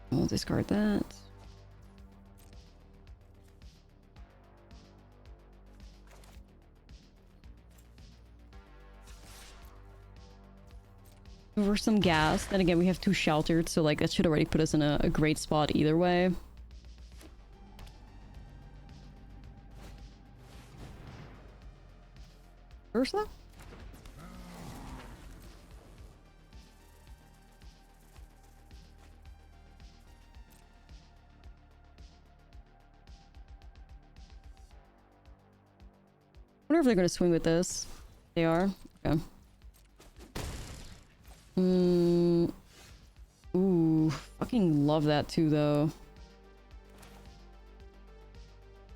We'll discard that. For some gas. Then again, we have 2 sheltered, so like that should already put us in a great spot either way. Ursula? I wonder if they're going to swing with this. They are? Okay. Ooh, fucking love that too, though.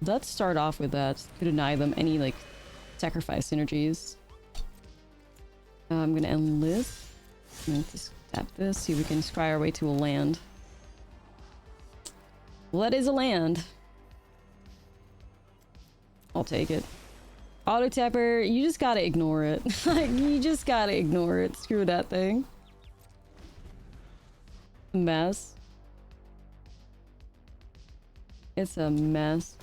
Let's start off with that to deny them any, like, sacrifice synergies. I'm gonna enlist. I'm gonna just tap this, see if we can scry our way to a land. Well, that is a land. I'll take it. Auto tapper, you just gotta ignore it. Like, you just gotta ignore it. Screw that thing. Mess. It's a mess.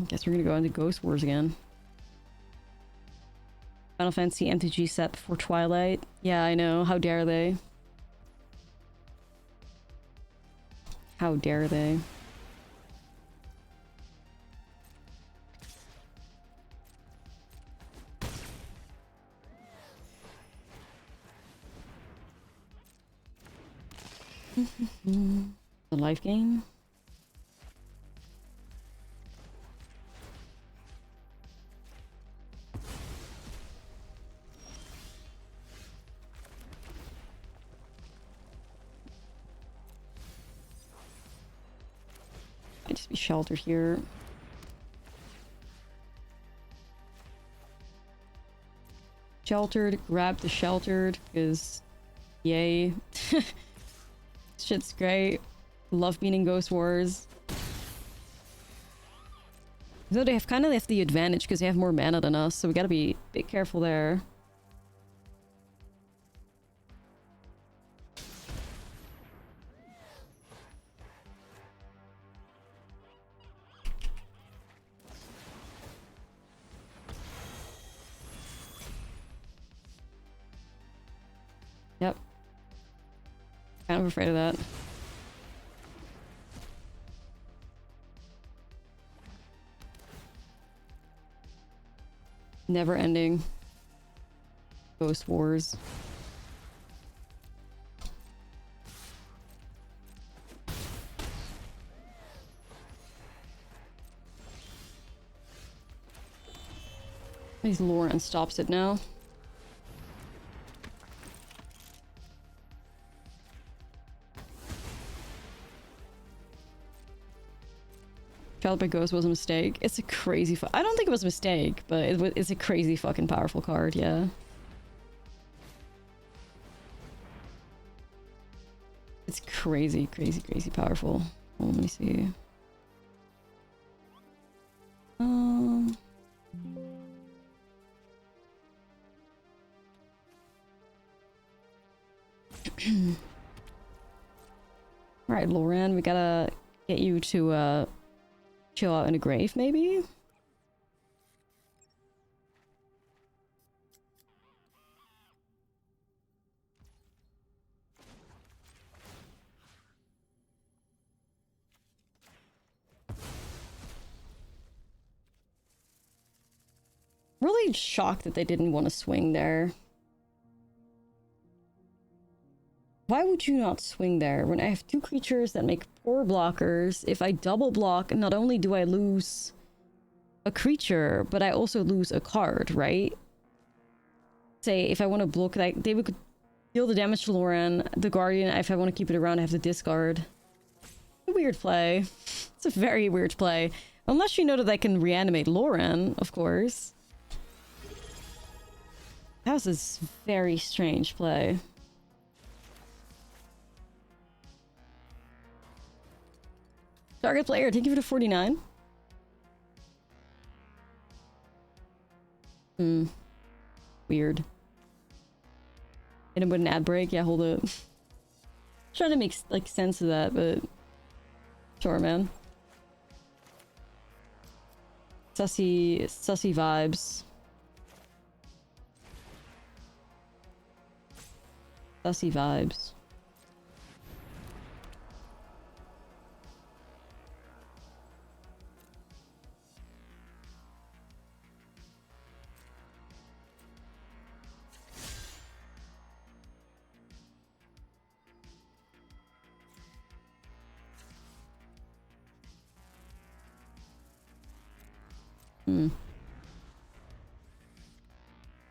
Guess we're gonna go into Ghost Wars again. Final Fantasy MTG set before Twilight. Yeah, I know. How dare they? How dare they? The life gain. Might just be sheltered here. Sheltered, grab the sheltered, because yay. Shit's great. Love being in Ghost Wars. Though they have kind of left the advantage because they have more mana than us, so we gotta be a bit careful there. Yep. Kind of afraid of that. Never ending. Ghost Wars. He's Lauren stops it now. Child by Ghost was a mistake. It's a crazy I don't think it was a mistake, but it's a crazy fucking powerful card, yeah. It's crazy, crazy, crazy powerful. Well, let me see. Alright, Lauren, we gotta get you to chill out in a grave, maybe? Really shocked that they didn't want to swing there. Why would you not swing there when I have two creatures that make poor blockers? If I double block, not only do I lose a creature, but I also lose a card, right? Say, if I want to block that, they would deal the damage to Lauren. The Guardian, if I want to keep it around, I have to discard. A weird play. It's a very weird play. Unless you know that I can reanimate Lauren, of course. That was a very strange play. Target player, thank you for the 49. Weird. Hit him with an ad break? Yeah, hold it. Trying to make like sense of that, but sure, man. Sussy vibes. Sussy vibes.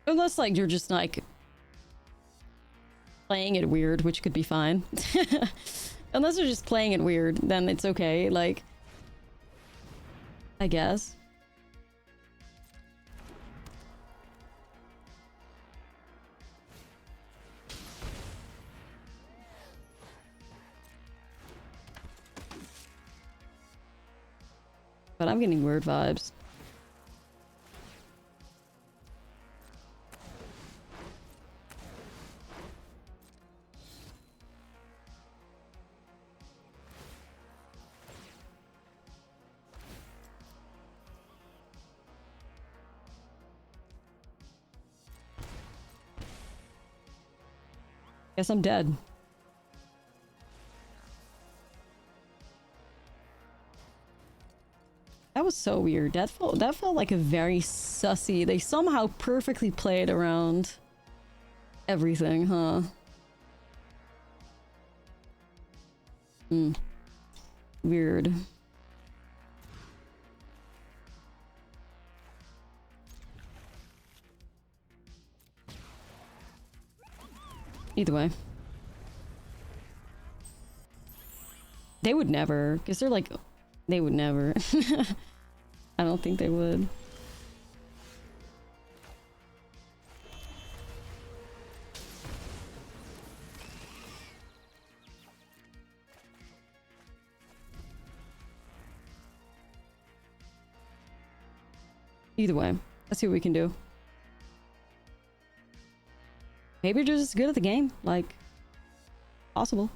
Unless, like, you're just, like, playing it weird, which could be fine. Unless you're just playing it weird, then it's okay, like... I guess. But I'm getting weird vibes. Guess I'm dead. That was so weird. That felt like a very sussy. They somehow perfectly played around everything, huh? Weird. Either way. They would never, because they're like, they would never. I don't think they would. Either way, let's see what we can do. Maybe you're just good at the game, like, possible.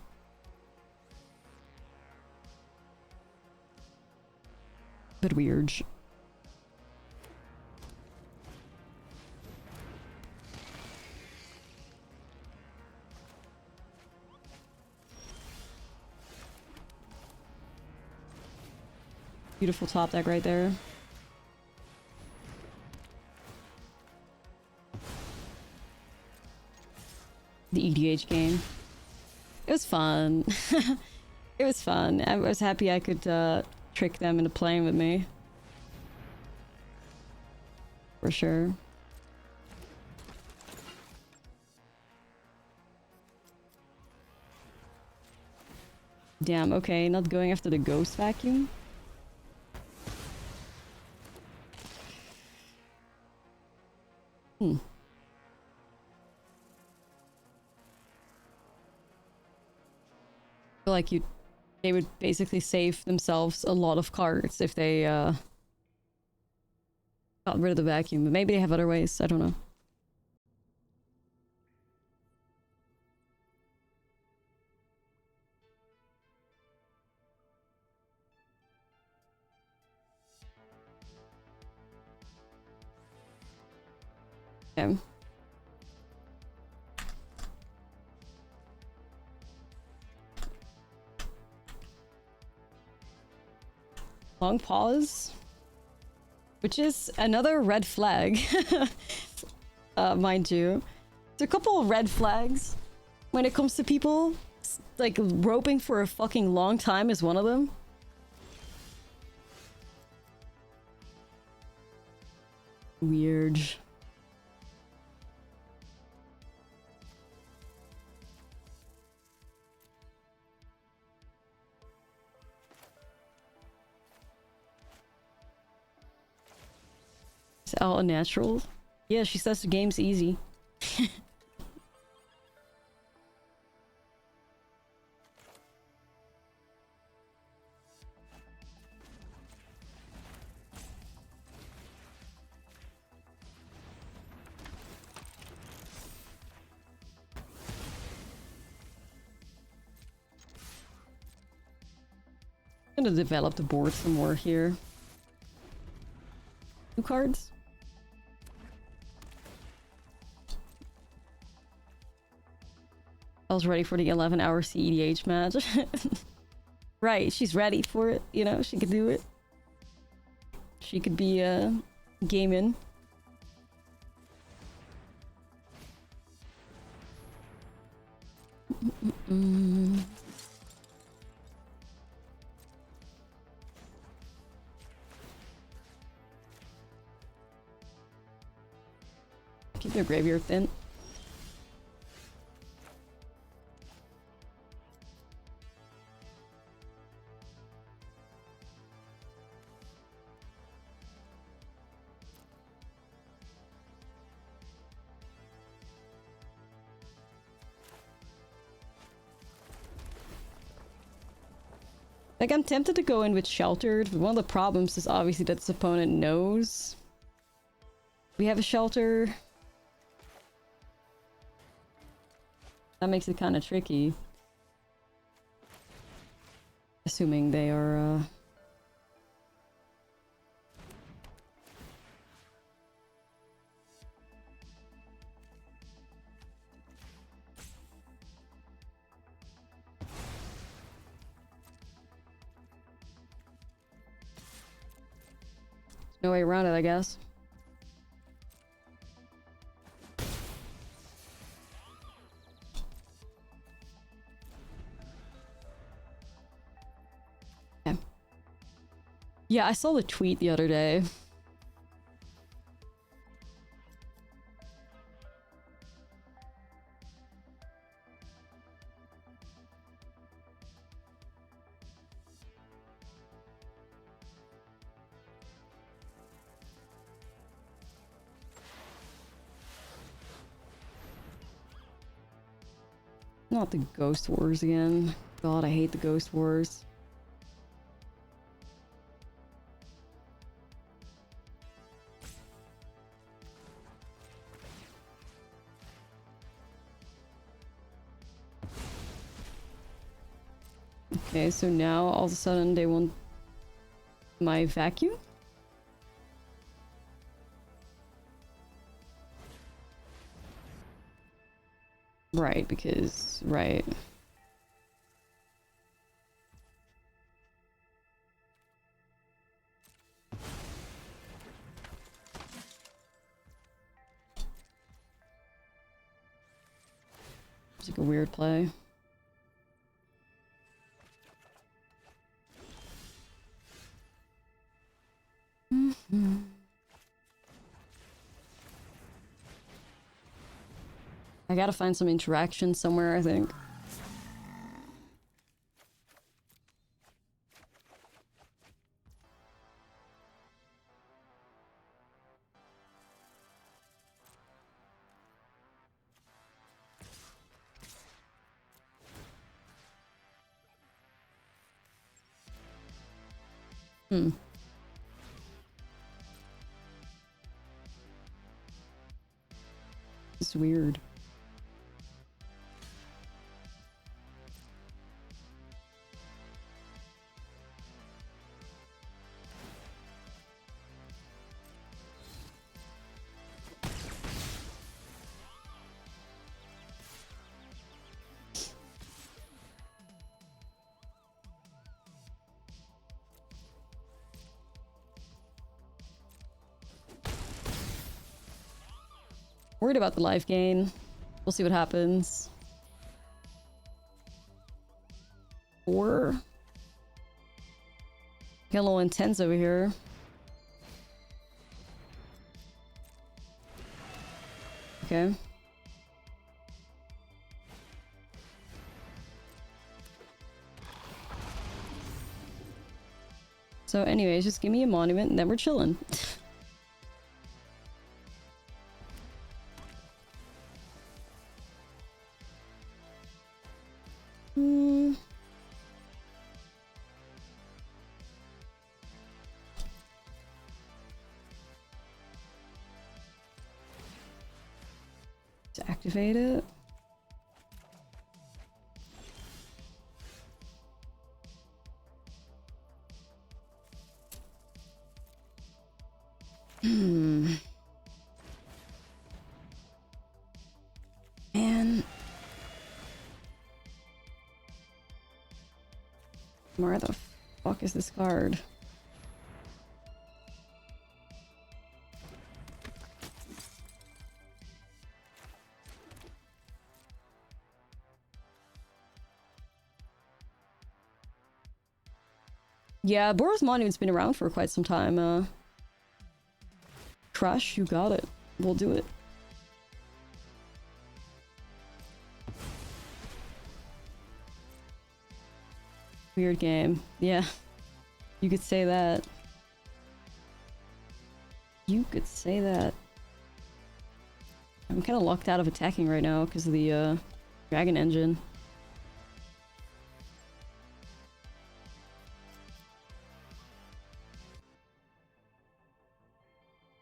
But weird. Beautiful top deck right there. The EDH game. It was fun. It was fun. I was happy I could trick them into playing with me. For sure. Damn, okay, not going after the ghost vacuum. like they would basically save themselves a lot of cards if they got rid of the vacuum. But maybe they have other ways. I don't know. Okay. Long pause, which is another red flag, mind you. There's a couple of red flags when it comes to people. Like, roping for a fucking long time is one of them. Weird. Is Al a natural? Yeah, she says the game's easy. I'm gonna develop the board some more here. 2 cards? I was ready for the 11-hour CEDH match. Right, she's ready for it, you know, she could do it. She could be gaming. Keep their graveyard thin. Like, I'm tempted to go in with Sheltered, but one of the problems is obviously that this opponent knows we have a Shelter. That makes it kind of tricky. Assuming they are, no way around it, I guess. Okay. Yeah, I saw the tweet the other day. Not the Ghost Wars again. God, I hate the Ghost Wars. Okay, so now all of a sudden they want my vacuum? Right, because... right. It's like a weird play. I gotta find some interaction somewhere, I think. Hmm. It's weird. Worried about the life gain. We'll see what happens. 4. Get a little intense over here. Okay. So anyways, just give me a monument and then we're chilling. To activate it. Man. Where the fuck is this card? Yeah, Boros Monument's been around for quite some time. Crush, you got it. We'll do it. Weird game. Yeah. You could say that. You could say that. I'm kind of locked out of attacking right now because of the dragon engine.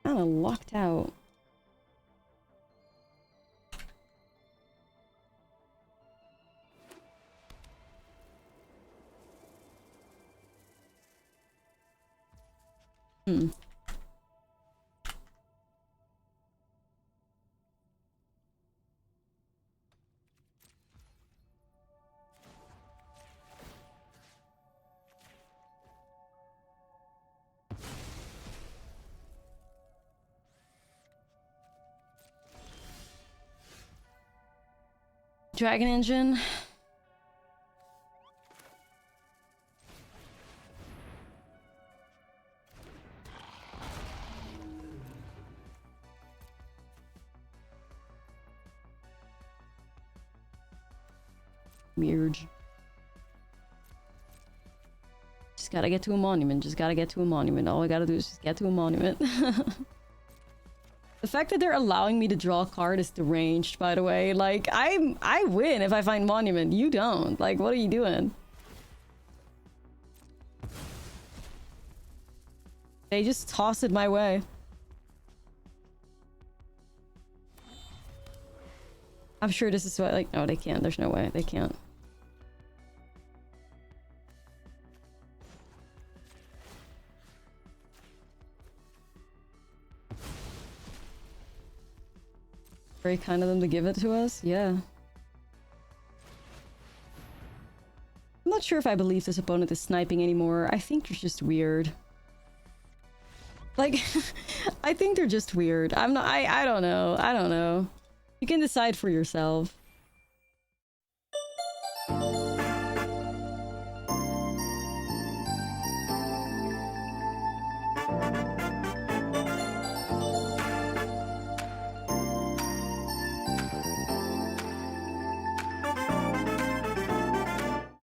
Kind of locked out. Dragon engine. Weird. Just gotta get to a monument. Just gotta get to a monument. All I gotta do is just get to a monument. The fact that they're allowing me to draw a card is deranged, by the way. Like, I win if I find monument. You don't. Like, what are you doing? They just toss it my way. I'm sure this is what, like, no, they can't. There's no way. They can't. Very kind of them to give it to us. Yeah. I'm not sure if I believe this opponent is sniping anymore. I think they're just weird. Like, I think they're just weird. I'm not, I don't know. I don't know. You can decide for yourself.